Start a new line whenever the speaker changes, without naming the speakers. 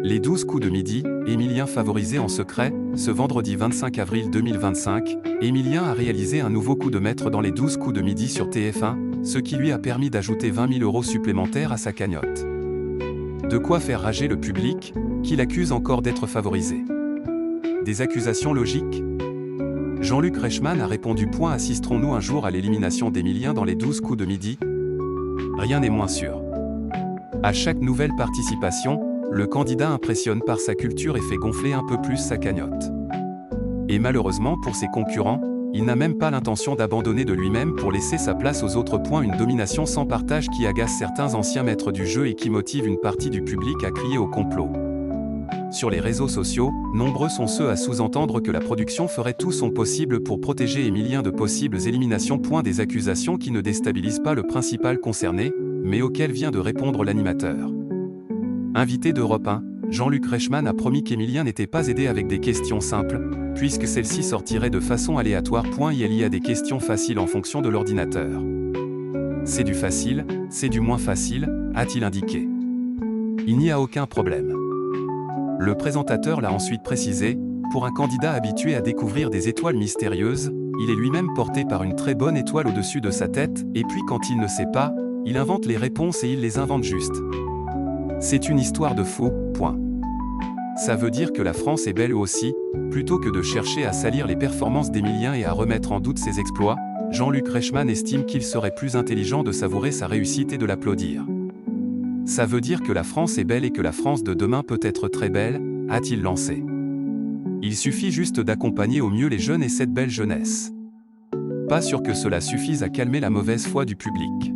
Les 12 coups de midi, Émilien favorisé en secret. Ce vendredi 25 avril 2025, Émilien a réalisé un nouveau coup de maître dans les 12 coups de midi sur TF1, ce qui lui a permis d'ajouter 20 000 € supplémentaires à sa cagnotte. De quoi faire rager le public, qui l'accuse encore d'être favorisé. Des accusations logiques? Jean-Luc Reichmann a répondu. Assisterons-nous un jour à l'élimination d'Émilien dans les 12 coups de midi? Rien n'est moins sûr. À chaque nouvelle participation, le candidat impressionne par sa culture et fait gonfler un peu plus sa cagnotte. Et malheureusement pour ses concurrents, il n'a même pas l'intention d'abandonner de lui-même pour laisser sa place aux autres. Une domination sans partage qui agace certains anciens maîtres du jeu et qui motive une partie du public à crier au complot. Sur les réseaux sociaux, nombreux sont ceux à sous-entendre que la production ferait tout son possible pour protéger Émilien de possibles éliminations. Des accusations qui ne déstabilisent pas le principal concerné, mais auxquelles vient de répondre l'animateur. Invité d'Europe 1, Jean-Luc Reichmann a promis qu'Émilien n'était pas aidé avec des questions simples, puisque celles-ci sortiraient de façon aléatoire. Il y a des questions faciles en fonction de l'ordinateur. C'est du facile, c'est du moins facile, a-t-il indiqué. Il n'y a aucun problème. Le présentateur l'a ensuite précisé, pour un candidat habitué à découvrir des étoiles mystérieuses, il est lui-même porté par une très bonne étoile au-dessus de sa tête, et puis quand il ne sait pas, il invente les réponses et il les invente juste. C'est une histoire de faux, point. Ça veut dire que la France est belle aussi, plutôt que de chercher à salir les performances d'Émilien et à remettre en doute ses exploits, Jean-Luc Reichmann estime qu'il serait plus intelligent de savourer sa réussite et de l'applaudir. Ça veut dire que la France est belle et que la France de demain peut être très belle, a-t-il lancé. Il suffit juste d'accompagner au mieux les jeunes et cette belle jeunesse. Pas sûr que cela suffise à calmer la mauvaise foi du public.